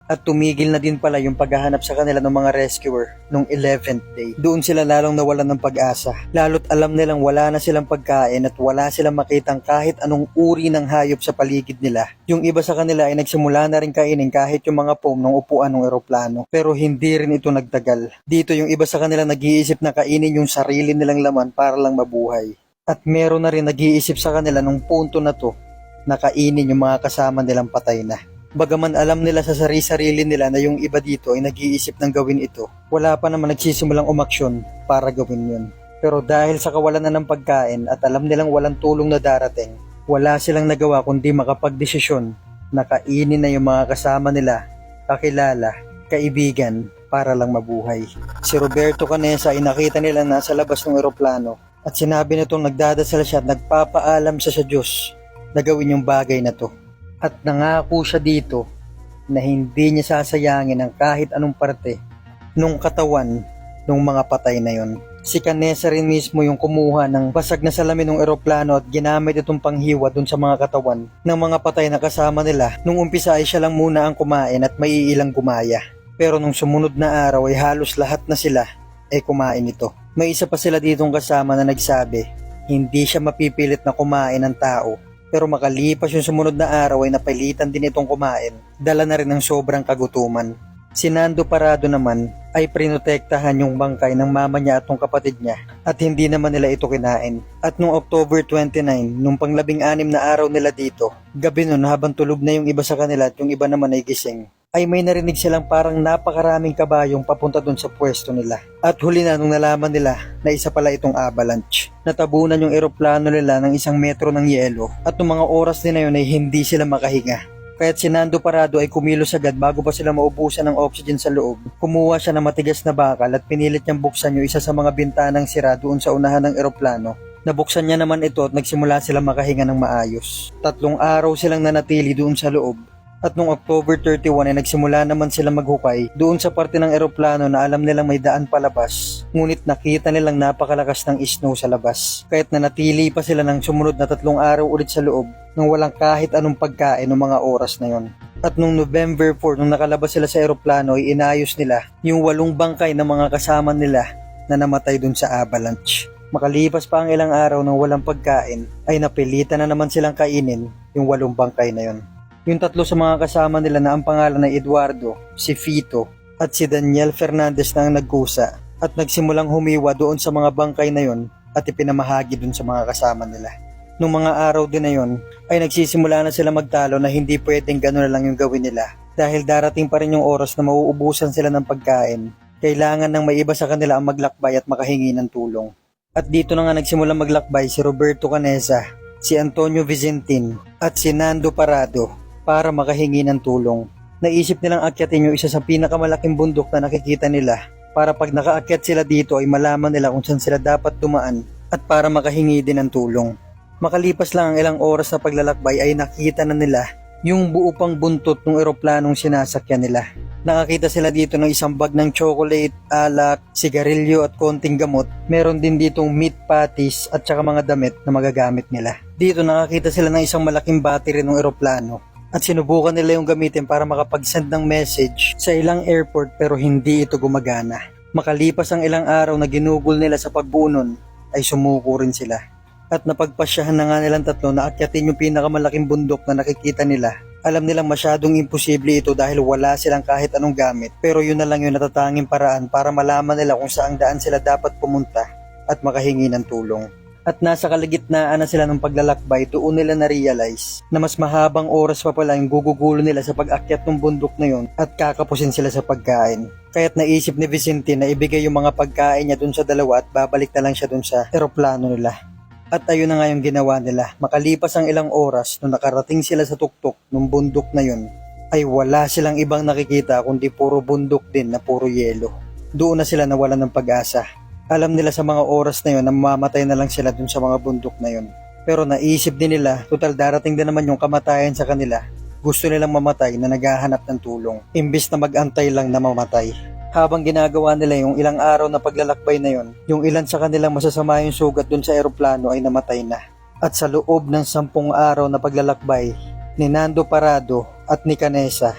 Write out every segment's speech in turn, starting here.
At tumigil na din pala yung paghahanap sa kanila ng mga rescuer nung 11th day. Doon sila lalong nawalan ng pag-asa. Lalo't alam nilang wala na silang pagkain at wala silang makitang kahit anong uri ng hayop sa paligid nila. Yung iba sa kanila ay nagsimula na rin kainin kahit yung mga foam ng upuan ng eroplano. Pero hindi rin ito nagtagal. Dito yung iba sa kanila nag-iisip na kainin yung sarili nilang laman para lang mabuhay. At meron na rin nag-iisip sa kanila nung punto na to na kainin yung mga kasama nilang patay na. Bagaman alam nila sa sarili nila na yung iba dito ay nag-iisip ng gawin ito, wala pa naman nagsisimulang umaksyon para gawin yun. Pero dahil sa kawalan na ng pagkain at alam nilang walang tulong na darating, wala silang nagawa kundi makapagdesisyon na kainin na yung mga kasama nila, kakilala, kaibigan, para lang mabuhay. Si Roberto Canessa ay nakita nila nasa labas ng eroplano at sinabi nitong nagdadasal siya at nagpapaalam siya sa Diyos na gawin yung bagay na to. At nangako siya dito na hindi niya sasayangin ang kahit anong parte nung katawan ng mga patay na yon. Si Canessa rin mismo yung kumuha ng basag na salamin ng eroplano at ginamit itong panghiwa dun sa mga katawan ng mga patay na kasama nila. Nung umpisa ay siya lang muna ang kumain at may ilang gumaya. Pero nung sumunod na araw ay halos lahat na sila ay kumain ito. May isa pa sila ditong kasama na nagsabi, hindi siya mapipilit na kumain ng tao. Pero makalipas yung sumunod na araw ay napilitan din itong kumain. Dala na rin ng sobrang kagutuman. Si Nando Parado naman ay prinotektahan yung bangkay ng mama niya at ng kapatid niya at hindi naman nila ito kinain. At noong October 29, nung pang-16 na araw nila dito, gabi nun habang tulog na yung iba sa kanila at yung iba naman ay gising, ay may narinig silang parang napakaraming kabayong papunta dun sa pwesto nila. At huli na nung nalaman nila na isa pala itong avalanche. Natabunan yung eroplano nila ng 1 metro ng yelo at nung mga oras din na yun ay hindi sila makahinga. Kaya't si Nando Parado ay kumilos agad bago pa sila maubusan ng oxygen sa loob. Kumuha siya ng matigas na bakal at pinilit niyang buksan yung isa sa mga bintanang sira doon sa unahan ng eroplano. Nabuksan niya naman ito at nagsimula sila makahinga ng maayos. 3 araw silang nanatili doon sa loob. At noong October 31 ay nagsimula naman sila maghukay doon sa parte ng eroplano na alam nilang may daan palabas. Ngunit nakita nilang napakalakas ng snow sa labas. Kaya't nanatili pa sila ng sumunod na 3 araw ulit sa loob nang walang kahit anong pagkain ng mga oras na yon. At noong November 4 nung nakalabas sila sa eroplano ay inayos nila yung 8 bangkay ng mga kasama nila na namatay doon sa avalanche. Makalipas pa ang ilang araw nang walang pagkain ay napilitan na naman silang kainin yung 8 bangkay na yon. Yung 3 sa mga kasama nila na ang pangalan ay Eduardo, si Fito, at si Daniel Fernandez na ang nagkusa at nagsimulang humiwa doon sa mga bangkay na yon at ipinamahagi doon sa mga kasama nila. Nung mga araw din na yon ay nagsisimula na sila magtalo na hindi pwedeng gano'n na lang yung gawin nila dahil darating pa rin yung oras na mauubusan sila ng pagkain. Kailangan ng may iba sa kanila ang maglakbay at makahingi ng tulong. At dito na nga nagsimulang maglakbay si Roberto Canessa, si Antonio Vicentin at si Nando Parado para makahingi ng tulong. Naisip nilang akyatin yung isa sa pinakamalaking bundok na nakikita nila para pag nakaakyat sila dito ay malaman nila kung saan sila dapat dumaan at para makahingi din ng tulong. Makalipas lang ang ilang oras na paglalakbay ay nakita na nila yung buo pang buntot ng eroplanong sinasakyan nila. Nakakita sila dito ng isang bag ng chocolate, alak, sigarilyo at konting gamot. Meron din ditong meat patties at saka mga damit na magagamit nila. Dito nakakita sila ng isang malaking battery ng eroplano. At sinubukan nila yung gamitin para makapag-send ng message sa ilang airport pero hindi ito gumagana. Makalipas ang ilang araw na ginugol nila sa pagbuo nun, ay sumuko rin sila. At napagpasyahan na nga nilang 3 na akyatin yung pinakamalaking bundok na nakikita nila. Alam nilang masyadong imposible ito dahil wala silang kahit anong gamit. Pero yun na lang yung natatanging paraan para malaman nila kung saang daan sila dapat pumunta at makahingi ng tulong. At nasa kalagitnaan na sila ng paglalakbay, doon nila na-realize na mas mahabang oras pa pala yung gugugulo nila sa pag-akyat ng bundok na yun at kakapusin sila sa pagkain. Kaya't naisip ni Vicente na ibigay yung mga pagkain niya dun sa dalawa at babalik na lang siya dun sa eroplano nila. At ayun na nga yung ginawa nila. Makalipas ang ilang oras nung nakarating sila sa tuktok ng bundok na yun, ay wala silang ibang nakikita kundi puro bundok din na puro yelo. Doon na sila nawalan ng pag-asa. Alam nila sa mga oras na yun na mamamatay na lang sila dun sa mga bundok na yun. Pero naisip din nila, total darating din naman yung kamatayan sa kanila. Gusto nilang mamatay na naghahanap ng tulong, imbis na mag-antay lang na mamatay. Habang ginagawa nila yung ilang araw na paglalakbay na yun, yung ilan sa kanilang masasama yung sugat dun sa eroplano ay namatay na. At sa loob ng 10 araw na paglalakbay, ni Nando Parado at ni Canessa,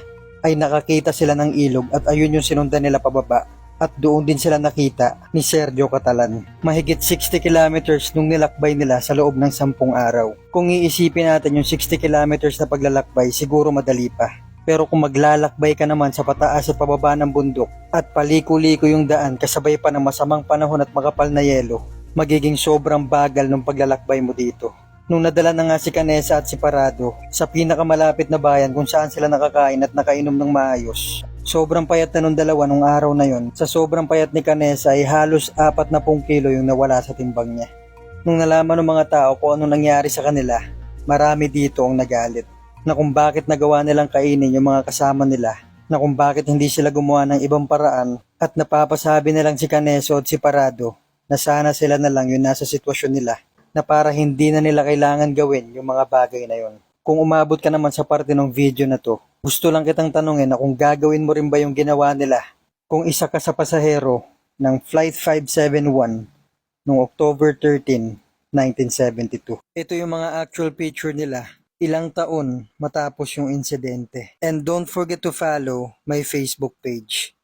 ay nakakita sila ng ilog at ayun yung sinundan nila pababa. At doon din sila nakita ni Sergio Catalan. Mahigit 60 kilometers nung nilakbay nila sa loob ng 10 araw. Kung iisipin natin yung 60 kilometers na paglalakbay, siguro madali pa. Pero kung maglalakbay ka naman sa pataas at pababa ng bundok at paliko-liko yung daan kasabay pa ng masamang panahon at makapal na yelo, magiging sobrang bagal ng paglalakbay mo dito. Nung nadala na nga si Canessa at si Parado sa pinakamalapit na bayan kung saan sila nakakain at nakainom ng maayos, sobrang payat na nung dalawa nung araw na yon. Sa sobrang payat ni Canessa ay halos 40 kilo yung nawala sa timbang niya. Nung nalaman ng mga tao kung ano nangyari sa kanila, marami dito ang nagalit. Na kung bakit nagawa nilang kainin yung mga kasama nila, na kung bakit hindi sila gumawa ng ibang paraan, at napapasabi nilang si Canessa at si Parado na sana sila na lang yung nasa sitwasyon nila, na para hindi na nila kailangan gawin yung mga bagay na yon. Kung umabot ka naman sa parte ng video na to, gusto lang kitang tanungin na kung gagawin mo rin ba yung ginawa nila kung isa ka sa pasahero ng Flight 571 noong October 13, 1972. Ito yung mga actual picture nila ilang taon matapos yung insidente. And don't forget to follow my Facebook page.